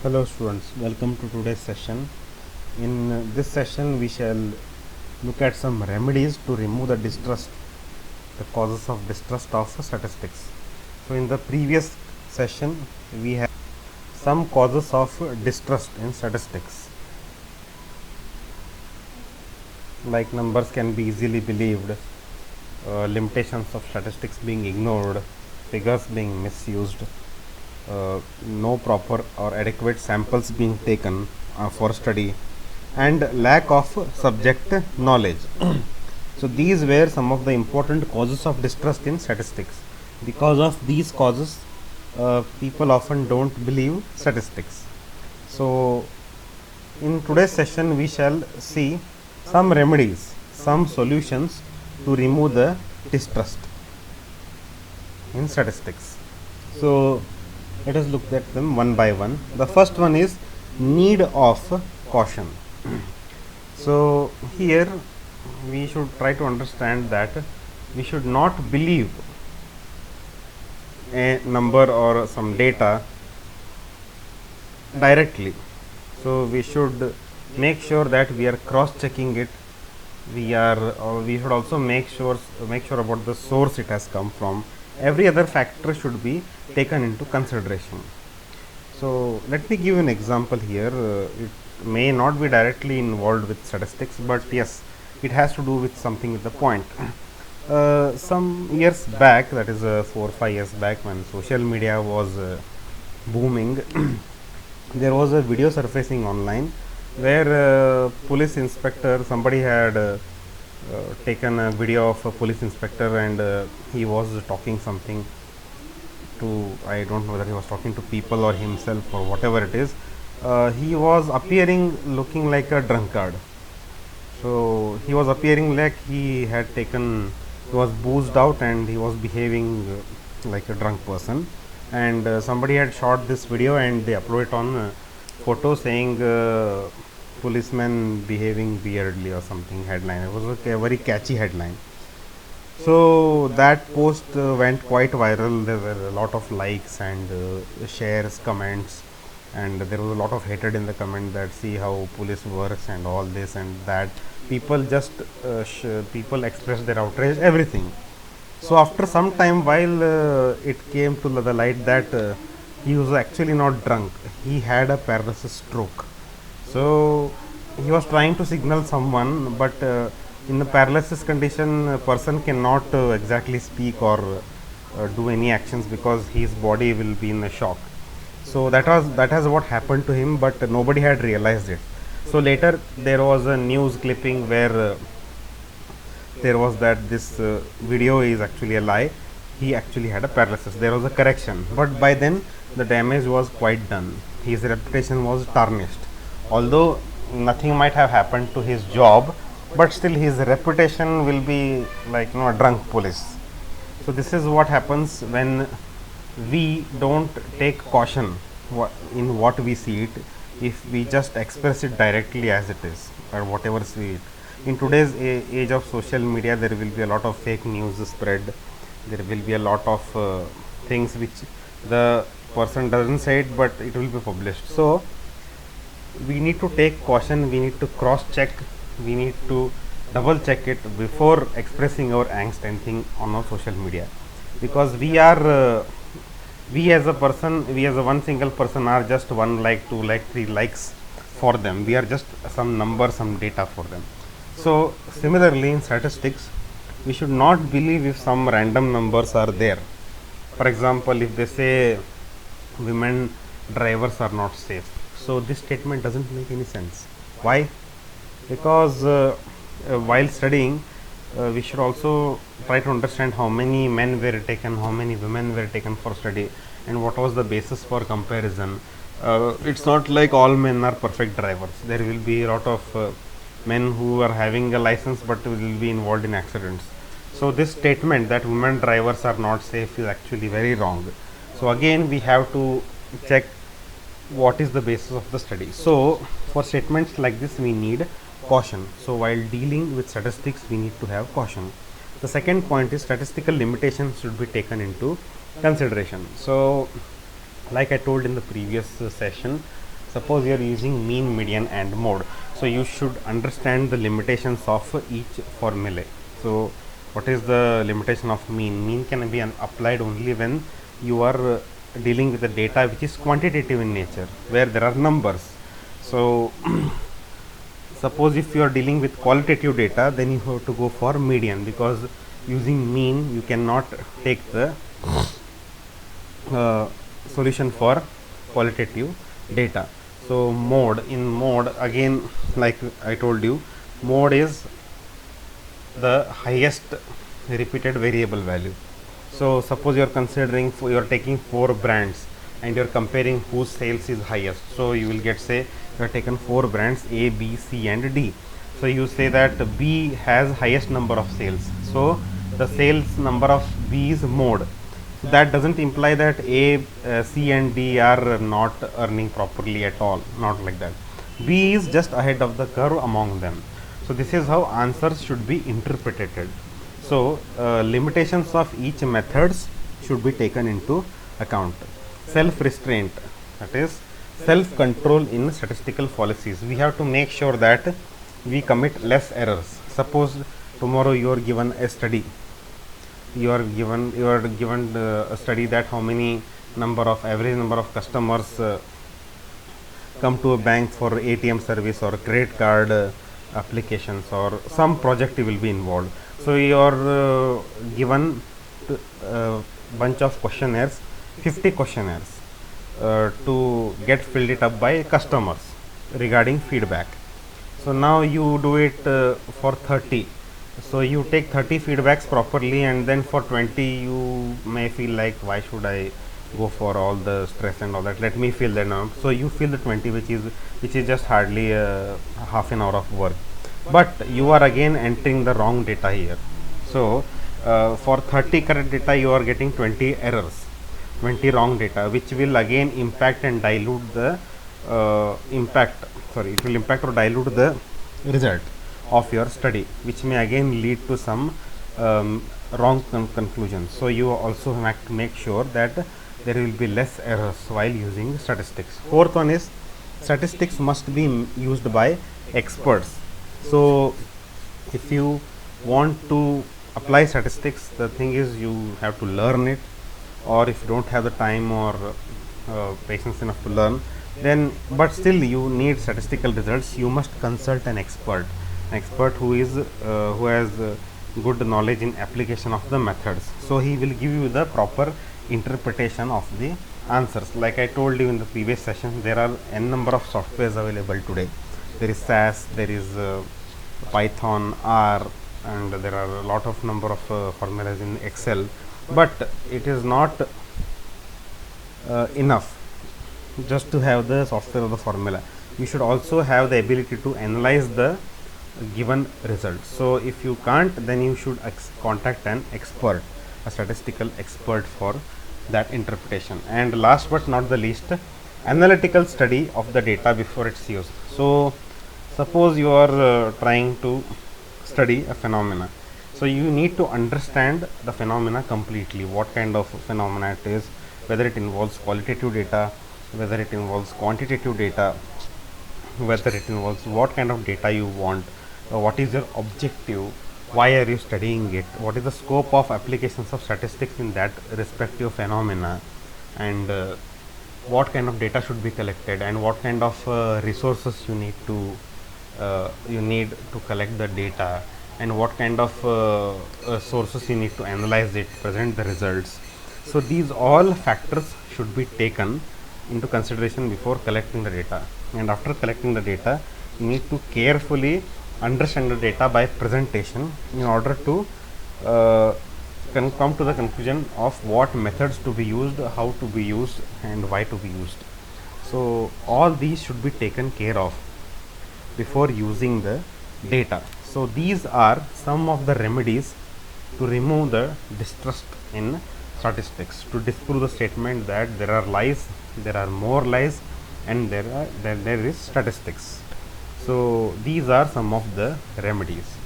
Hello students, welcome to today's session. In this session we shall look at some remedies to remove the causes of distrust of statistics. So in the previous session we have some causes of distrust in statistics, like numbers can be easily believed, limitations of statistics being ignored, figures being misused, no proper or adequate samples being taken for study, and lack of subject knowledge. So these were some of the important causes of distrust in statistics. Because of these causes, people often don't believe statistics. So in today's session we shall see some remedies, some solutions to remove the distrust in statistics. So let us look at them one by one. The first one is need of caution. So here we should try to understand that we should not believe a number or some data directly. So we should make sure that we are cross checking it. We should also make sure about the source it has come from. Every other factor should be taken into consideration. So let me give an example here. It may not be directly involved with statistics, but yes, it has to do with something with the point. Some years back, that is 4 or 5 years back, when social media was booming, there was a video surfacing online where police inspector, somebody had taken a video of a police inspector, and he was talking something to, I don't know whether he was talking to people or himself or whatever it is. He was appearing looking like a drunkard. So he was appearing like he was boozed out and he was behaving like a drunk person. And somebody had shot this video and they uploaded it on photo saying policeman behaving weirdly or something headline. It was a very catchy headline. So that post went quite viral. There were a lot of likes and shares, comments, and there was a lot of hatred in the comment that see how police works and all this and that. People expressed their outrage, everything. So after some time, while it came to the light that he was actually not drunk, he had a paralysis stroke. So he was trying to signal someone, but in the paralysis condition, a person cannot exactly speak or do any actions because his body will be in a shock. So that has what happened to him, but nobody had realized it. So later there was a news clipping where there was that this video is actually a lie. He actually had a paralysis. There was a correction, but by then the damage was quite done. His reputation was tarnished. Although nothing might have happened to his job, but still his reputation will be like a drunk police. So this is what happens when we don't take caution in what we see it. If we just express it directly as it is or whatever we see it. In today's age of social media, there will be a lot of fake news spread. There will be a lot of things which the person doesn't say it, but it will be published. So we need to take caution. We need to cross check. We need to double check it before expressing our angst anything on our social media, because we as a person, we as a one single person are just 1 like, 2 like, 3 likes for them. We are just some number, some data for them. So similarly in statistics, we should not believe if some random numbers are there. For example, if they say women drivers are not safe, so this statement doesn't make any sense. Why? Because while studying, we should also try to understand how many men were taken, how many women were taken for study, and what was the basis for comparison. It's not like all men are perfect drivers. There will be a lot of men who are having a license but will be involved in accidents. So this statement that women drivers are not safe is actually very wrong. So again we have to check what is the basis of the study. So for statements like this we need caution. So while dealing with statistics we need to have caution. The second point is statistical limitations should be taken into consideration. So like I told in the previous session, Suppose you are using mean, median and mode. So you should understand the limitations of each formulae. So what is the limitation of mean? Mean can be applied only when you are dealing with the data which is quantitative in nature, where there are numbers. So suppose if you are dealing with qualitative data, then you have to go for median, because using mean you cannot take the solution for qualitative data. So mode, in mode again, like I told you, mode is the highest repeated variable value. So suppose you are considering, you are taking 4 brands and you are comparing whose sales is highest. So you will get, say you have taken 4 brands A, B, C and D. So you say that B has highest number of sales, so the sales number of B is mode. So that doesn't imply that A, C and D are not earning properly at all, not like that. B is just ahead of the curve among them. So this is how answers should be interpreted. So limitations of each methods should be taken into account. Self restraint, that is self control in statistical policies. We have to make sure that we commit less errors. Suppose tomorrow you are given a study, you are given a study that how many average number of customers come to a bank for ATM service or credit card applications, or some project will be involved. So you are given bunch of questionnaires, 50 questionnaires to get filled it up by customers regarding feedback. So now you do it for 30. So you take 30 feedbacks properly, and then for 20 you may feel like, why should I go for all the stress and all that, let me fill that now. So you fill the 20, which is just hardly half an hour of work, but you are again entering the wrong data here. So for 30 correct data you are getting 20 errors, 20 wrong data, which will again impact and dilute the it will impact or dilute the result of your study, which may again lead to some wrong conclusions. So you also have to make sure that there will be less errors while using statistics. Fourth one is, statistics must be used by experts. So if you want to apply statistics, the thing is you have to learn it, or if you don't have the time or patience enough to learn, then but still you need statistical results, you must consult an expert who has good knowledge in application of the methods. So he will give you the proper interpretation of the answers. Like I told you in the previous session, there are n number of softwares available today. There is SAS, there is Python, R, and there are a lot of number of formulas in Excel, but it is not enough just to have the software or the formula. You should also have the ability to analyze the given results. So if you can't, then you should contact an expert, a statistical expert, for that interpretation. And last but not the least, analytical study of the data before its use. So suppose you are trying to study a phenomena, so you need to understand the phenomena completely, what kind of phenomena it is, whether it involves qualitative data, whether it involves quantitative data, whether it involves what kind of data you want, what is your objective, why are you studying it, what is the scope of applications of statistics in that respective phenomena, and what kind of data should be collected, and what kind of resources you need to collect the data, and what kind of sources you need to analyze it, present the results. So these all factors should be taken into consideration before collecting the data, and after collecting the data you need to carefully understand the data by presentation in order to come to the conclusion of what methods to be used, how to be used, and why to be used. So all these should be taken care of before using the data. So these are some of the remedies to remove the distrust in statistics, to disprove the statement that there are lies, there are more lies, and there is statistics. So these are some of the remedies.